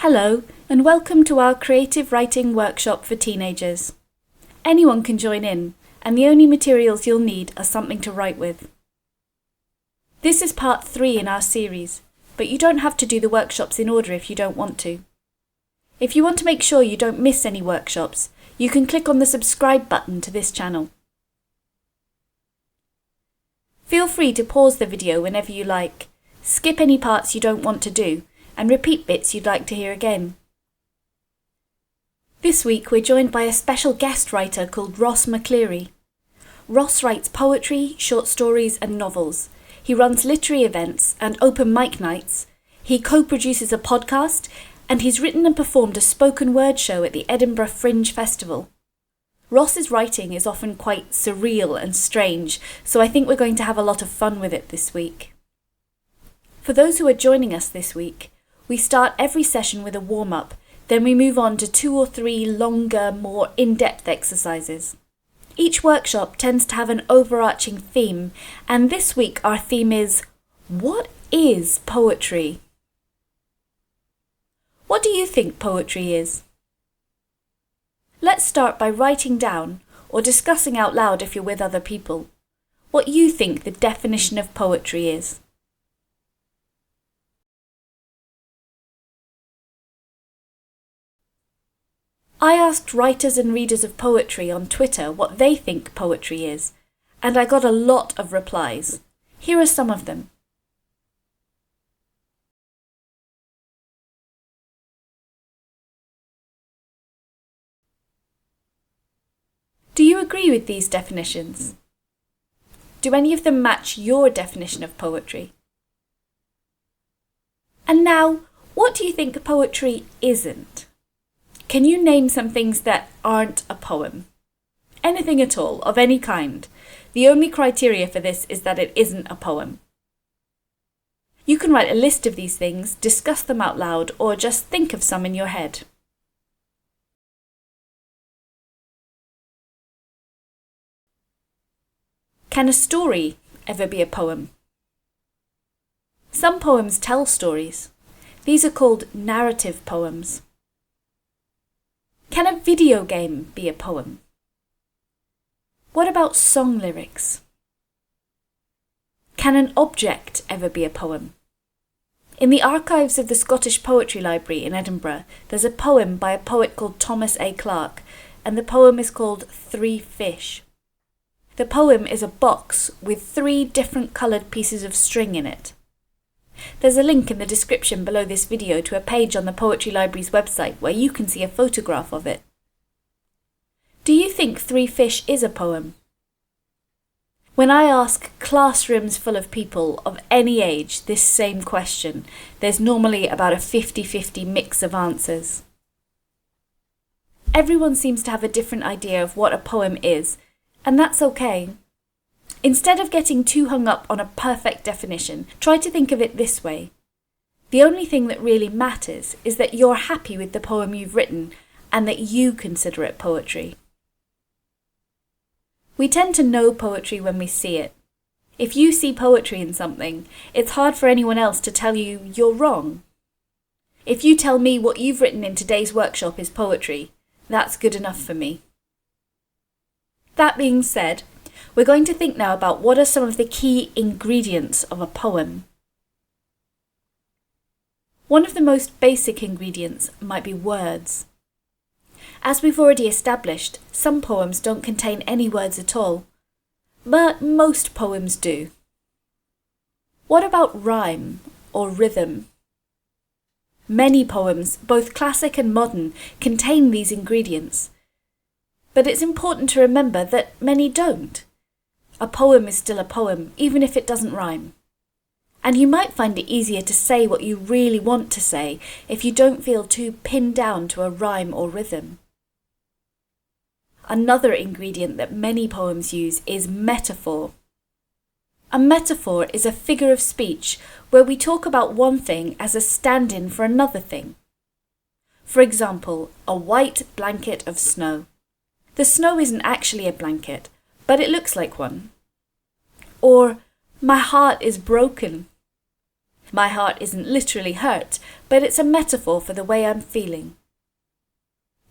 Hello, and welcome to our creative writing workshop for teenagers. Anyone can join in, and the only materials you'll need are something to write with. This is part 3 in our series, but you don't have to do the workshops in order if you don't want to. If you want to make sure you don't miss any workshops, you can click on the subscribe button to this channel. Feel free to pause the video whenever you like, skip any parts you don't want to do, and repeat bits you'd like to hear again. This week we're joined by a special guest writer called Ross McCleary. Ross writes poetry, short stories and novels. He runs literary events and open mic nights. He co-produces a podcast, and he's written and performed a spoken word show at the Edinburgh Fringe Festival. Ross's writing is often quite surreal and strange, so I think we're going to have a lot of fun with it this week. For those who are joining us this week, we start every session with a warm-up, then we move on to 2 or 3 longer, more in-depth exercises. Each workshop tends to have an overarching theme, and this week our theme is, what is poetry? What do you think poetry is? Let's start by writing down, or discussing out loud if you're with other people, what you think the definition of poetry is. I asked writers and readers of poetry on Twitter what they think poetry is, and I got a lot of replies. Here are some of them. Do you agree with these definitions? Do any of them match your definition of poetry? And now, what do you think poetry isn't? Can you name some things that aren't a poem? Anything at all, of any kind. The only criteria for this is that it isn't a poem. You can write a list of these things, discuss them out loud, or just think of some in your head. Can a story ever be a poem? Some poems tell stories. These are called narrative poems. Can a video game be a poem? What about song lyrics? Can an object ever be a poem? In the archives of the Scottish Poetry Library in Edinburgh, there's a poem by a poet called Thomas A. Clarke, and the poem is called 3 Fish. The poem is a box with 3 different coloured pieces of string in it. There's a link in the description below this video to a page on the Poetry Library's website where you can see a photograph of it. Do you think 3 Fish is a poem? When I ask classrooms full of people of any age this same question, there's normally about a 50-50 mix of answers. Everyone seems to have a different idea of what a poem is, and that's okay. Instead of getting too hung up on a perfect definition, try to think of it this way. The only thing that really matters is that you're happy with the poem you've written and that you consider it poetry. We tend to know poetry when we see it. If you see poetry in something, it's hard for anyone else to tell you you're wrong. If you tell me what you've written in today's workshop is poetry, that's good enough for me. That being said, we're going to think now about what are some of the key ingredients of a poem. One of the most basic ingredients might be words. As we've already established, some poems don't contain any words at all, but most poems do. What about rhyme or rhythm? Many poems, both classic and modern, contain these ingredients, but it's important to remember that many don't. A poem is still a poem, even if it doesn't rhyme. And you might find it easier to say what you really want to say if you don't feel too pinned down to a rhyme or rhythm. Another ingredient that many poems use is metaphor. A metaphor is a figure of speech where we talk about one thing as a stand-in for another thing. For example, a white blanket of snow. The snow isn't actually a blanket, but it looks like one. Or, my heart is broken. My heart isn't literally hurt, but it's a metaphor for the way I'm feeling.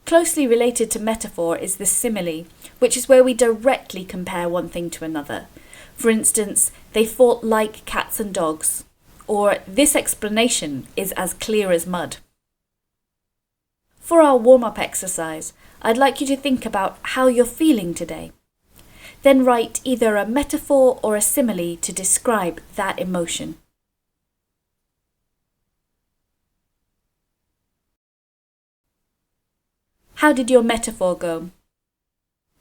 Closely related to metaphor is the simile, which is where we directly compare one thing to another. For instance, they fought like cats and dogs, or this explanation is as clear as mud. For our warm-up exercise, I'd like you to think about how you're feeling today. Then write either a metaphor or a simile to describe that emotion. How did your metaphor go?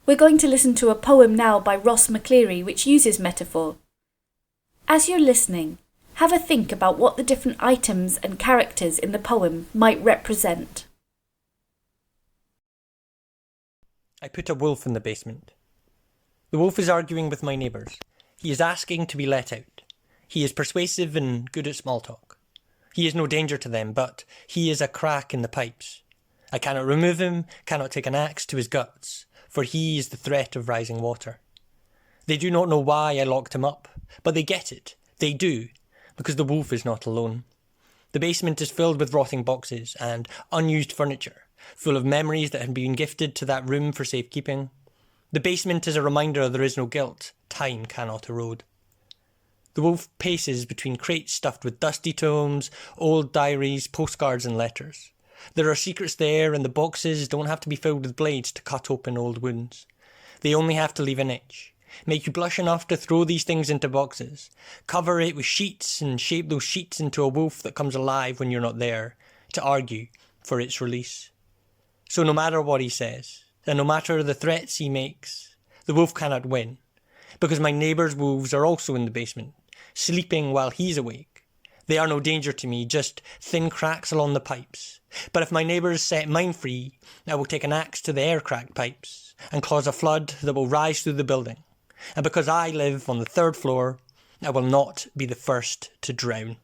We're going to listen to a poem now by Ross McCleary which uses metaphor. As you're listening, have a think about what the different items and characters in the poem might represent. I put a wolf in the basement. The wolf is arguing with my neighbours. He is asking to be let out. He is persuasive and good at small talk. He is no danger to them, but he is a crack in the pipes. I cannot remove him, cannot take an axe to his guts, for he is the threat of rising water. They do not know why I locked him up, but they get it. They do, because the wolf is not alone. The basement is filled with rotting boxes and unused furniture, full of memories that had been gifted to that room for safekeeping. The basement is a reminder there is no guilt. Time cannot erode. The wolf paces between crates stuffed with dusty tomes, old diaries, postcards and letters. There are secrets there, and the boxes don't have to be filled with blades to cut open old wounds. They only have to leave an itch. Make you blush enough to throw these things into boxes. Cover it with sheets and shape those sheets into a wolf that comes alive when you're not there, to argue for its release. So no matter what he says, and no matter the threats he makes, the wolf cannot win, because my neighbour's wolves are also in the basement, sleeping while he's awake. They are no danger to me, just thin cracks along the pipes. But if my neighbours set mine free, I will take an axe to the air-cracked pipes, and cause a flood that will rise through the building. And because I live on the 3rd floor, I will not be the first to drown.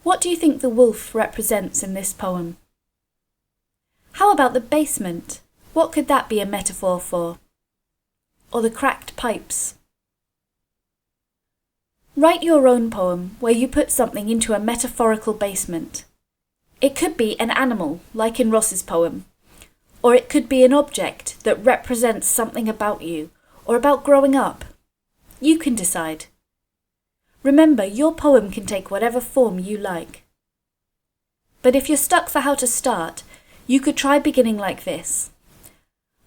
What do you think the wolf represents in this poem? How about the basement? What could that be a metaphor for? Or the cracked pipes? Write your own poem where you put something into a metaphorical basement. It could be an animal, like in Ross's poem, or it could be an object that represents something about you, or about growing up. You can decide. Remember, your poem can take whatever form you like. But if you're stuck for how to start, you could try beginning like this.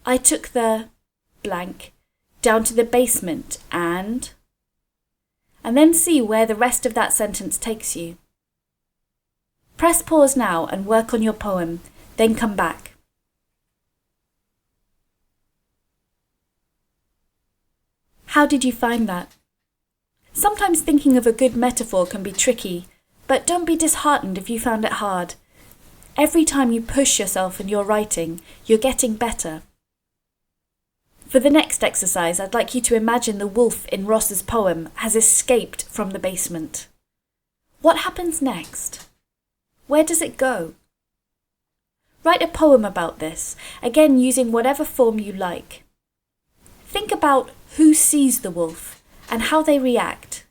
I took the blank down to the basement and then see where the rest of that sentence takes you. Press pause now and work on your poem, then come back. How did you find that? Sometimes thinking of a good metaphor can be tricky, but don't be disheartened if you found it hard. Every time you push yourself in your writing, you're getting better. For the next exercise, I'd like you to imagine the wolf in Ross's poem has escaped from the basement. What happens next? Where does it go? Write a poem about this, again using whatever form you like. Think about who sees the wolf and how they react.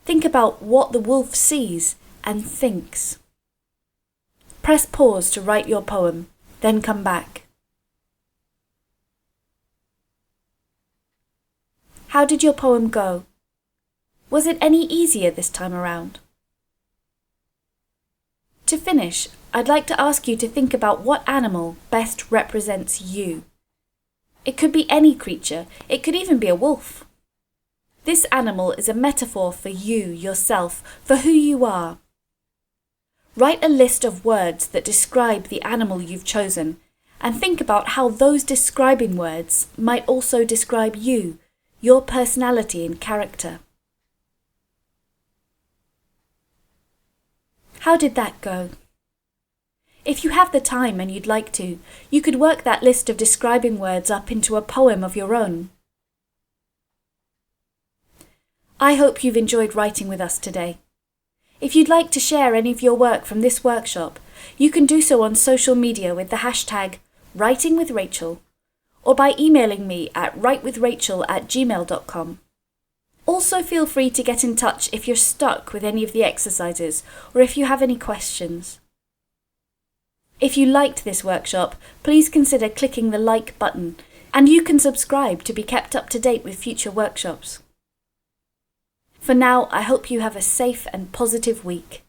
Think about what the wolf sees and thinks. Press pause to write your poem, then come back. How did your poem go? Was it any easier this time around? To finish, I'd like to ask you to think about what animal best represents you. It could be any creature, it could even be a wolf. This animal is a metaphor for you, yourself, for who you are. Write a list of words that describe the animal you've chosen, and think about how those describing words might also describe you, your personality and character. How did that go? If you have the time and you'd like to, you could work that list of describing words up into a poem of your own. I hope you've enjoyed writing with us today. If you'd like to share any of your work from this workshop, you can do so on social media with the hashtag WritingWithRachel, or by emailing me at writewithrachel@gmail.com. Also feel free to get in touch if you're stuck with any of the exercises or if you have any questions. If you liked this workshop, please consider clicking the like button, and you can subscribe to be kept up to date with future workshops. For now, I hope you have a safe and positive week.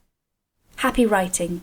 Happy writing!